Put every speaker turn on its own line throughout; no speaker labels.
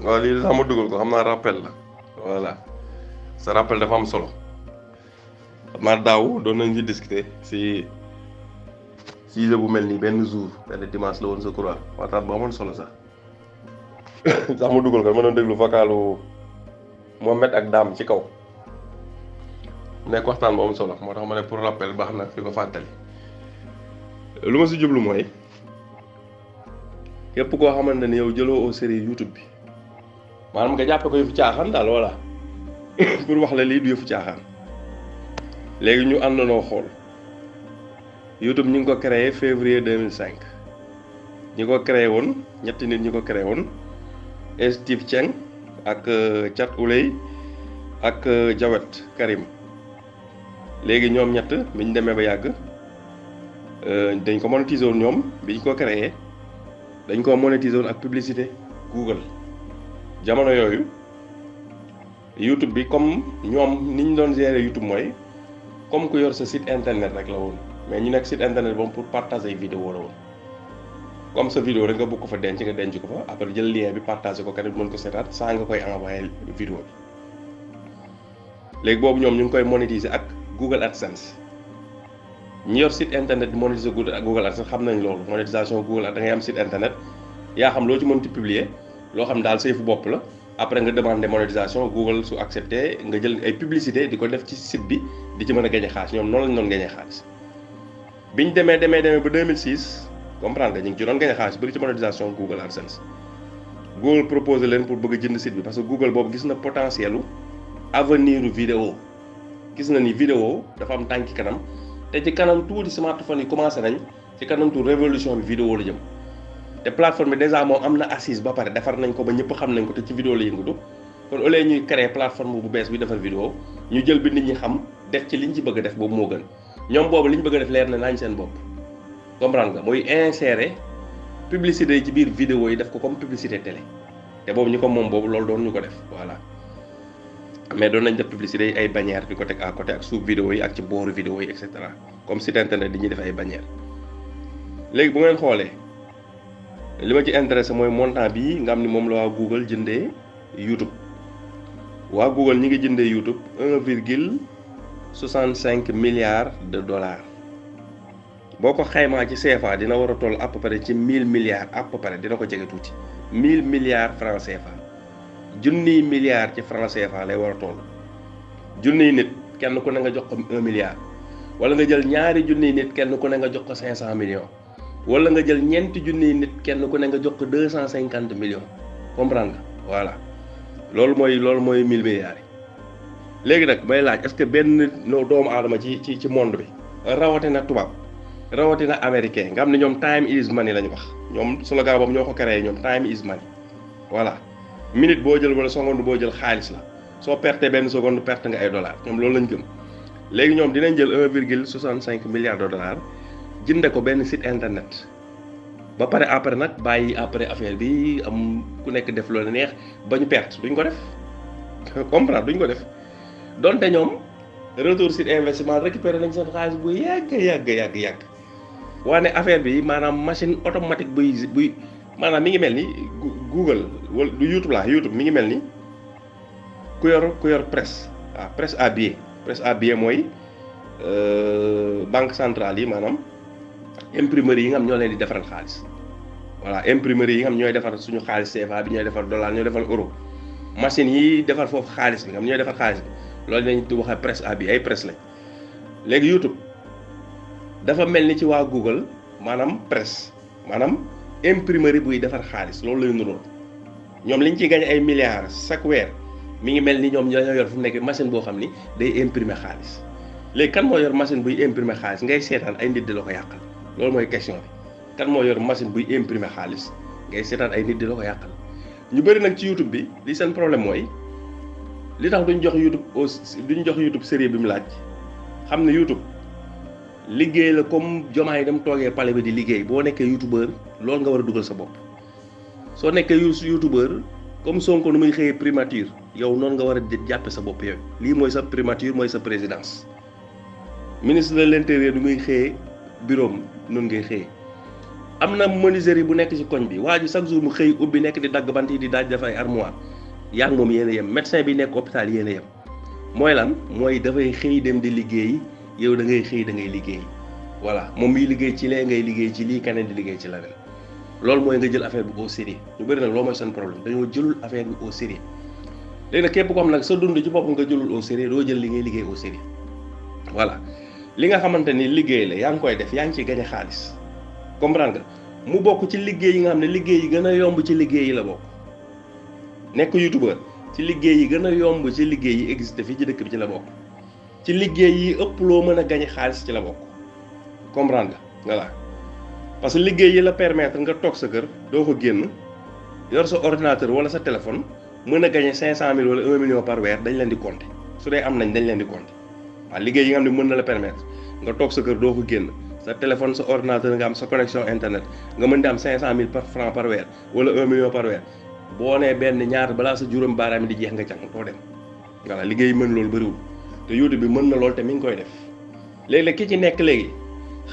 waaw lii sax ma dugal ko xam naa rappel la voilà sa rappel dafa am solo xam naa daaw doon nañ ci discuter si sujet bu mel nii benn jour benn dimanche la woon je crois waxtaan bu amoon solo sax sax ma dugal ko ma doon déglu vocalu Mohamed ak Dame ci kaw nekk waxtaan bu am solo moo tax ma ne pour rappel baax na fi ko fàttali lu ma si jublu mooy képp koo xamante ne yow jëloo au sérieux YouTube bi maanaam nga jàppe ko yëfu caaxaan daal voilà pour wax la lii du yëfu caaxaan léegi ñu àndandoo xool YouTube ñu ngi ko créé février 2005 ñi ko créé woon ñetti nit ñi ko créé woon Steve Cheng ak Chad Ouley ak Jawed Karim léegi ñoom ñett bi ñu demee ba yàgg dañ ko monétiser woon ñoom bi ñu ko créé dañ ko monétiser woon ak publicité Google jamono yooyu YouTube bi comme ñoom ni ñu doon gérer YouTube mooy comme ku yor sa site internet rek la woon mais ñu nekk site internet boobu pour partager vidéo la woon comme sa vidéo rek nga bëgg ko fa denc nga denc ko fa après jël lien bi partager ko kenn mën ko seetaat saa nga koy envoyer vidéo bi léegi boobu ñoom ñu ngi koy monétiser ak Google AdSense ñi yor site internet di monétiser Google AdSense xam nañ loolu monétisation Google da ngay am site internet yaa xam loo ci mënti publier loo xam daal sayfu bopp la après nga demander monétisation Google su accepté nga jël ay publicité di ko def ci site bi di ci mën a gañe xaalis ñoom noonu lañ doon gañe xaalis biñ demee ba 2006 comprendre nga ñu ngi ci doon gañe xaalis bëri ci monétisation Google AdSense Google proposé leen pour bëgg a jënd site bi parce que Google boobu gis na potentiel u avenir u vidéo gis na ni vidéo dafa am tànki kanam te ci kanam tuuti smartphone yi commencé nañ ci kanam tuuti révolution bi vidéo la jëm te plateforme bi déjà moom am na assise ba pare defar nañ ko ba ñëpp xam nañ ko te ci vidéo la yëngatu kon au lieu ñuy créer plateforme bu bees bi defar vidéo ñu jël bi nit ñi xam def ci liñ ci bëgg a def boobu moo gën ñoom boobu liñ bëgg a def leer na nañ seen bopp comprendre nga mooy insérer publicité yi ci biir vidéo yi def ko comme publicité télé te boobu ñu ko moom boobu loolu doon ñu ko def voilà mais doon nañ def publicité yi ay bannières di ko teg à côté ak suuf vidéo yi ak ci booru vidéo yi et cetera comme site internet di ñuy def ay bannières léegi bu ngeen xoolee li ma ci intéressé mooy montant bii nga xam ni moom la waa Google jëndee YouTube waa Google ñi ngi jëndee YouTube 1,65 milliards de dollars boo ko xaymaa ci CFA dina war a toll à peu près ci 1000 milliards à peu près dina ko jege tuuti 1000 milliards francs CFA junniy milliards ci francs CFA lay war a toll junniy nit kenn ku ne nga jox ko 1 milliard wala nga jël ñaari junniy nit kenn ku ne nga jox ko 500 millions. wala nga jël ñeenti junniy nit kenn ku ne nga jox ko 250 millions comprendre nga voilà loolu mooy 1000 milliards yi léegi nag may laaj est-ce que benn doomu aadama ci monde bi rawatina tubaab rawatina américain nga xam ne ñoom time is money la ñu wax ñoom slogan boobu ñoo ko créé ñoom time is money voilà minute boo jël wala seconde boo jël xaalis la soo perte benn seconde perte nga ay dollars ñoom loolu lañ gëm léegi ñoom dinañ jël 1,65 milliard de dollars jënde ko benn site internet ba pare après nag bàyyi après affaire bi am ku nekk def loolu neex ba ñu perte duñ ko def comprendre duñ ko def donte ñoom retour sur investissement récupéré nañ seen xaalis bu yàgg waane affaire bi maanaam machine automatique buy maanaam mi ngi mel ni Google wala du YouTube mi ngi mel ni ku yor presse waaw presse à billets mooy banque centrale yi maanaam imprimerie yi nga xam ñoo leen di defaral xaalis voilà imprimerie yi nga xam ñooy defar suñu xaalis CFA bi ñooy defar dollar ñooy defar euro machine yi defar foofu xaalis bi nga xam ñooy defar xaalis bi loolu lañ di wax presse à billets ay presse lañ léegi YouTube dafa mel ni ci waa Google maanaam presse maanaam imprimerie buy defar xaalis loolu lay nuróo ñoom liñ ciy gagné ay milliards chaque weer mi ngi mel ni ñoom ñoo yor fu mu nekk machine boo xam ni day imprimer xaalis léegi kan moo yor machine buy imprimer xaalis ngay seetaan ay nit di la ko yàqal loolu mooy question bi kan moo yor machine buy imprimer xaalis ngay seetaan ay nit di la ko yàqal ñu bëri nag ci YouTube bi li seen problème mooy li tax duñ jox YouTube série bi mu laaj xam ne YouTube liggéey la comme Diomaye dem toogee palais bi di liggéey boo nekkee youtubeur loolu nga war a dugal sa bopp soo nekkee youtubeur comme Sonko nu muy xëyee primature yow noonu nga war a jàppe sa bopp yow lii mooy sa primature mooy sa présidence ministre de l'intérieur nu muy xëyee bureau am noonu ngay xëyee am na menuiserie bu nekk ci koñ bi waa ji chaque jour mu xëy ubbi nekk di dagg bant yi di daaj def ay armoire yaa ngi moom yéen a yem médecin bi nekk hôpital yéen a yem mooy lan mooy dafay xëy dem di liggéey yow da ngay xëy da ngay liggéey voilà moom miy liggéey ci lee ngay liggéey ci lii keneen di liggéey ci leneen loolu mooy nga jël affaire bi au sérieux ñu bëri nag loolu mooy seen problème dañoo jëlul affaire bi au sérieux léegi nag képp ko xam nag sa dund ci boppam nga jëlul au sérieux doo jël li ngay liggéey au sérieux voilà li nga xamante ni liggéey la yaa ngi koy def yaa ngi ciy gañ a xaalis comprendre nga mu bokk ci liggéey yi nga xam ne liggéey yi gën a yomb ci liggéey yi la bokk nekk youtubeur ci liggéey yi gën a yomb ci liggéey yi existé fii ci dëkk bi ci la bokk ci liggéey yi ëpp loo mën a gañ xaalis ci la bokk comprendre nga voilà parce que liggéey yi la permettre nga toog sa kër doo ko génn yor sa ordinateur wala sa téléphone mën a gagné 500000 wala 1 million par weer dañ leen di compter su dee am nañ dañ leen di compter waaw liggéey yi nga xam ne mën na la permettre nga toog sa kër doo ko génn sa téléphone sa ordinateur nga am sa connexion internet nga mën di am 500000 par franc par weer wala 1 million par weer boo nee benn ñaar balaa sa juróom baaraam di jeex nga càng doo dem voilà liggéey mën loolu bëriwul te YouTube bi mën na loolu te mi ngi koy def léeg-léeg ki ci nekk léegi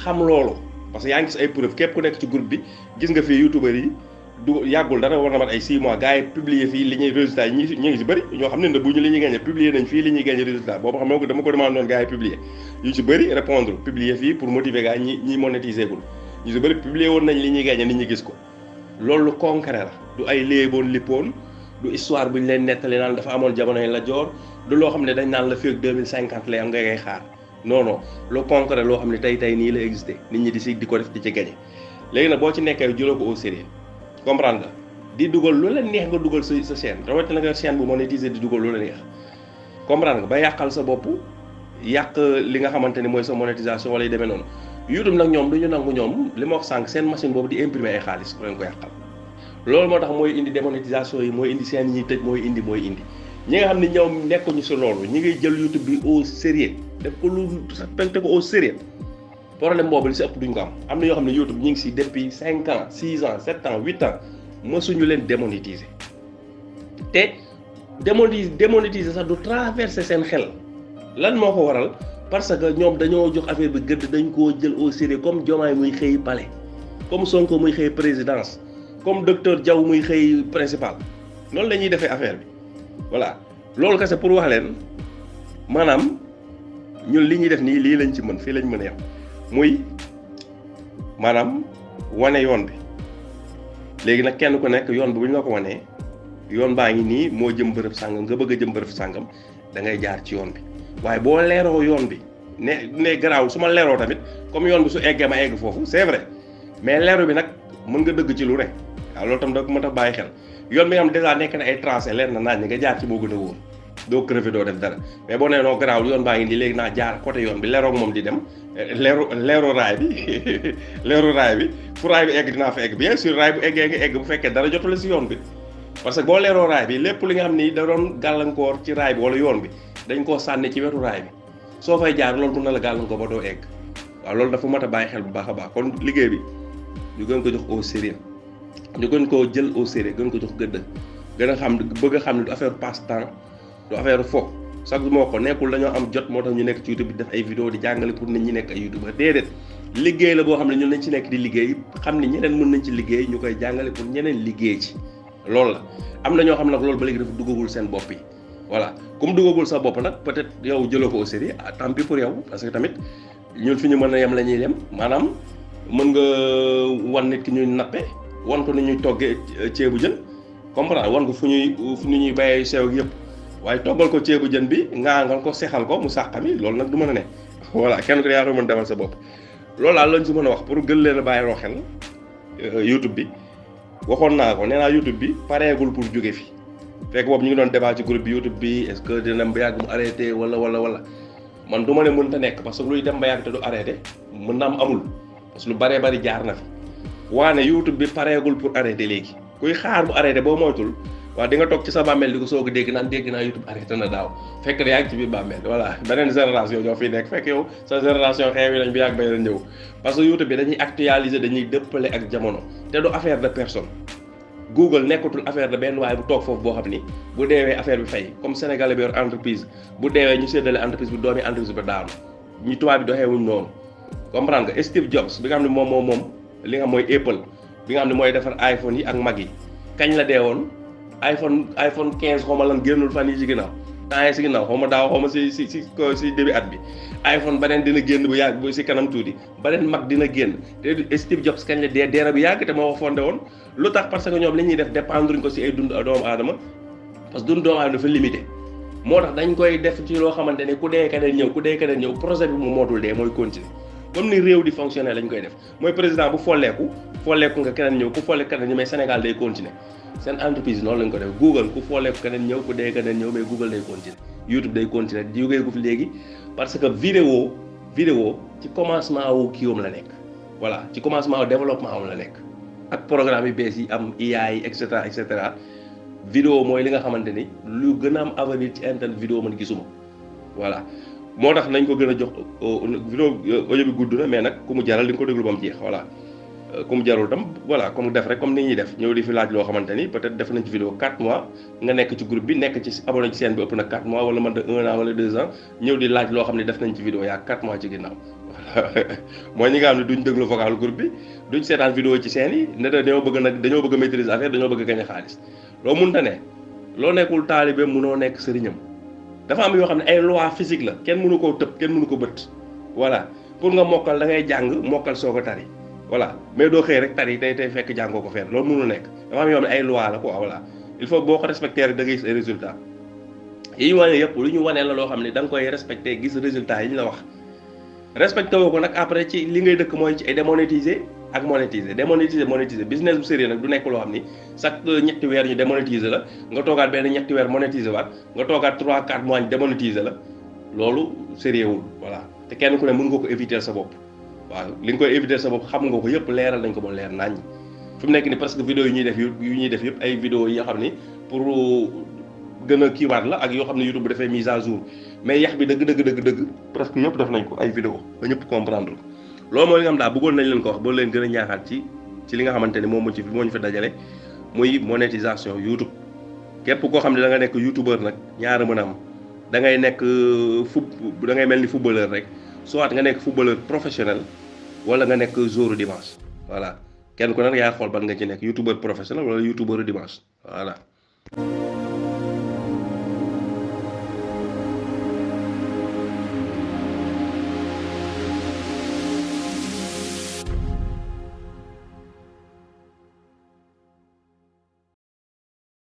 xam loolu parce que yaa ngi gis ay preuve képp ku nekk ci groupe bi gis nga fii youtubeur yi du yàggul dara war na mat ay 6 mois gars yi publier fii li ñuy résultat yi ñu ngi si bëri ñoo xam ne ne bu ñu li ñuy gagné publier nañ fii li ñuy gagné résultat boobu xam nga dama ko demandé noonu gars yi publier yu si bëri répondre publier fii pour motiver gars yi ñi monétiser gul ñu si bëri publier woon nañ li ñuy gagné nit ñi gis ko loolu concret la du ay léeboon lippoon du histoire bu ñu leen nettali naan dafa amoon jamono yi la joor du loo xam ne dañ naan la fii ak 2050 lay am nga ngay xaar non non lu concret loo xam ne tey nii la existé nit ñi di ko def di ci gagné léegi nag boo ci nekkee jëloo ko au sérieux comprendre nga di dugal lu la neex nga dugal sa chaîne rawatina nga chaîne bu monétiser di dugal lu la neex comprendre nga ba yàqal sa bopp yàq li nga xamante ni mooy sa monétisation wala yu demee noonu YouTube nag ñoom du ñu nangu ñoom li ma wax sànq seen machine boobu di imprimer ay xaalis ku leen ko yàqal loolu moo tax mooy indi démonétisation yi mooy indi chaîne yi ñuy tëj mooy indi ñi nga xam ne ñoom nekkuñu si loolu ñi ngay jël YouTube bi au sérieux def ko lu respecté ko au sérieux problème boobu li si ëpp duñ ko am na ñoo xam ne YouTube ñu ngi si depuis 5 ans 6 ans 7 ans 8 ans mësuñu leen démonétiser te démonétiser sax du traverser seen xel lan moo ko waral parce que ñoom dañoo jox affaire bi gëdd dañ koo jël au sérieux comme Diomaye muy xëy palais comme Sonko muy xëy présidence comme docteur Diaw muy xëy principal noonu la ñuy defee affaire bi voilà loolu kese pour wax leen maanaam ñun li ñuy def nii lii lañ ci mën fii lañ mën a yem muy maanaam wane yoon bi léegi nag kenn ku nekk yoon bi bu ñu la ko wanee yoon baa ngi nii moo jëm bërëb sàngam nga bëgg a jëm bërëb sàngam da ngay jaar ci yoon bi waaye boo leeroo yoon bi ne garaaw su ma leeroo tamit comme yoon bi su eggee ma egg foofu c'est vrai mais leeru bi nag mën nga dëgg ci lu ne waaw loolu tam da moo tax bàyyi xel yoon bi nga xam dèjà nekk na ay tracé leer na naaj nga jaar ci moo gën a wóor doo crevé doo def dara mais boo nee noo garaaw yoon baa ngi nii léegi naa jaar côté yoon bi leeroog moom di dem leeru raay bi leeru raay bi fu raay bi egg dinaa fa egg bien sûr raay bu eggee nga egg bu fekkee dara jotule si yoon bi parce que boo leeroo raay bi lépp li nga xam ni da doon gàllankoor ci raay bi wala yoon bi dañ koo sànni ci wetu raay bi soo fay jaar loolu mën na la gàllankoor ba doo egg waaw loolu dafa mat a bàyyi xel bu baax a baax kon liggéey bi ñu gën ko jox au sérieux ñu gën koo jël au sérieux gën ko jox gëdd gën a xam bëgg a xam ne du affaire passe temps du affaire fo chaque jour moo ko nekkul dañoo am jot moo tax ñu nekk ci YouTube bi def ay vidéo di jàngale pour nit ñi nekk ay youtubeur déedéet liggéey la boo xam ne ñun nañ ci nekk di liggéey xam ne ñeneen mën nañ ci liggéey ñu koy jàngale pour ñeneen liggéey ci loolu la am na ñoo xam nag loolu ba léegi dafa duggagul seen bopp yi voilà comme duggagul sa bopp nag peut-être yow jëloo ko au sérieux tant pis pour yow parce que tamit ñun fi ñu mën a yem la ñuy yem maanaam mën nga wan nit ki ñuy nappe wan ko ni ñuy toggee ceebu jën comprendre wan ko fu ñuy bàyyee sew yëpp waaye toggal ko ceebu jën bi ngaangal ko sexal ko mu sàqami loolu nag du mën a ne voilà kenn ko yaa ko mën demal sa bopp loolu daal lañ si mën a wax pour gën leen a bàyyi loo xel YouTube bi waxoon naa ko nee naa YouTube bi pareegul pour jóge fi fekk boobu ñu ngi doon débat ci groupe bi YouTube bi est-ce que dina dem ba yàgg mu arrêté wala man du ma ne mënta nekk parce que luy dem ba yàgg te du arrêté mën na am amul parce que lu bëree bëri jaar na fi waane YouTube bi pareegul pour arrêté léegi kuy xaar bu arrêté boo moytul waaw di nga toog ci sa bàmmeel di ko soog a dégg naa YouTube arrêté na daaw fekk yaa ngi ci biir bàmmeel voilà beneen génération ñoo fi nekk fekk yow sa génération xeewi nañ bi yàgg bay la ñëw parce que YouTube bi dañuy actualiser dañuy dëppale ak jamono te du affaire de personne Google nekkatul affaire de benn waaye bu toog foofu boo xam ni bu deewee affaire bi fay comme sénégalais bi yor entreprise bu deewee ñu séddale entreprise bi doomi entreprise bi daanu ñu tubaab bi doxeewuñ noonu comprendre nga Steve Jobs bi nga xam ne moom li nga mooy Apple bi nga xam ne mooy defar iPhone yi ak mag yi kañ la dee woon iPhone 15 xaw ma lan génnul fan yi ci ginnaaw temps yi si ginnaaw xaw ma daaw xaw ma si début at bi iPhone beneen dina génn bu yàgg bu si kanam tuuti beneen mag dina génn te Steve Jobs kañ la dee deena bu yàgg te moo ko fondé woon lu tax parce que ñoom li ñuy def dépendre ko si ay dund doomu aadama parce que dund doomu aadama dafa limité moo tax dañ koy def ci loo xamante ne ku dee keneen ñëw projet bi mu mootul dee mooy continuer comme ni réew di fonctionner lañ koy def mooy président bu folleeku nga keneen ñëw ku folleeku keneen ñëw mais Sénégal day continuer seen entreprise noonu lañ ko def Google ku folleeku keneen ñëw ku dee keneen ñëw mais Google day continuer YouTube day continuer jógee ko fi léegi parce que vidéo ci commencement wu kiiwam la nekk voilà ci commencement wu développement am la nekk ak programme yu bees yi am IA yi et cetera vidéo mooy li nga xamante ni lu gën a am avenir ci internet vidéo man gisuma voilà moo tax nañ ko gën a jox vidéo audio bi gudd na mais nag ku mu jaral di nga ko déglu ba mu jeex voilà ku mu jarul tam voilà comme def rek comme ni ñuy def ñëw di fi laaj loo xamante ni peut-être def nañ ci vidéo 4 mois nga nekk ci groupe bi nekk ci abonné ci chaîne bi ëpp na 4 mois wala man de 1 an wala 2 ans ñëw di laaj loo xam ne def nañ ci vidéo yaa 4 mois ci ginnaaw mooy ñi nga xam ne duñ déglu vocal groupe bi duñ seetaan vidéo ci chaîne yi ne dañoo bëgg a maîtriser affaire dañoo bëgg a gagner xaalis loo mënta ne loo nekkul taalibe mënoo nekk sëriñam dafa am yoo xam ne ay loi physique la kenn mënu koo tëb kenn mënu ko bët voilà pour nga mokkal da ngay jàng mokkal soo ko tari voilà mais doo xëy rek tari tey fekk jàngoo ko fenn loolu mënu nekk dafa am yoo xam ne ay loi la quoi voilà il faut boo ko respecté rek da ngay gis ay résultats yi ñu wane yëpp lu ñu wanee la loo xam ne da nga koy respecté gis résultats yi ñu la wax respecté woo ko nag après ci li ngay dëkk mooy ci ay démonétiser ak monétiser business bu sérieux nag du nekk loo xam ni chaque ñetti weer ñu démonétiser la nga toogaat benn ñetti weer monétiser waat nga toogaat 3-4 mois ñu démonétiser la loolu sérieux wul voilà te kenn ku ne mën nga ko éviter sa bopp waaw li nga koy éviter sa bopp xam nga ko yëpp leeral nañ ko ba leer nañ fi mu nekk ni parce que vidéo yi ñuy def yëpp ay vidéo yi nga xam ni pour gën a kiiwaat la ak yoo xam ne YouTube dafay mise à jour mais yax bi dëgg presque ñëpp def nañ ko ay vidéo ba ñëpp comprendre ko loolu mooy li nga xam daal bëggoon nañ leen ko wax ba leen gën a ñaaxaat ci li nga xamante ni moo ñu fi dajale muy monétisation YouTube képp koo xam ne da nga nekk youtubeur nag ñaara mën a am da ngay nekk da ngay mel ni footballeur rek soit nga nekk footballeur professionnel wala nga nekk joueur dimanche voilà kenn ku ne yaa xool ban nga ci nekk youtubeur professionnel wala youtubeur dimanche voilà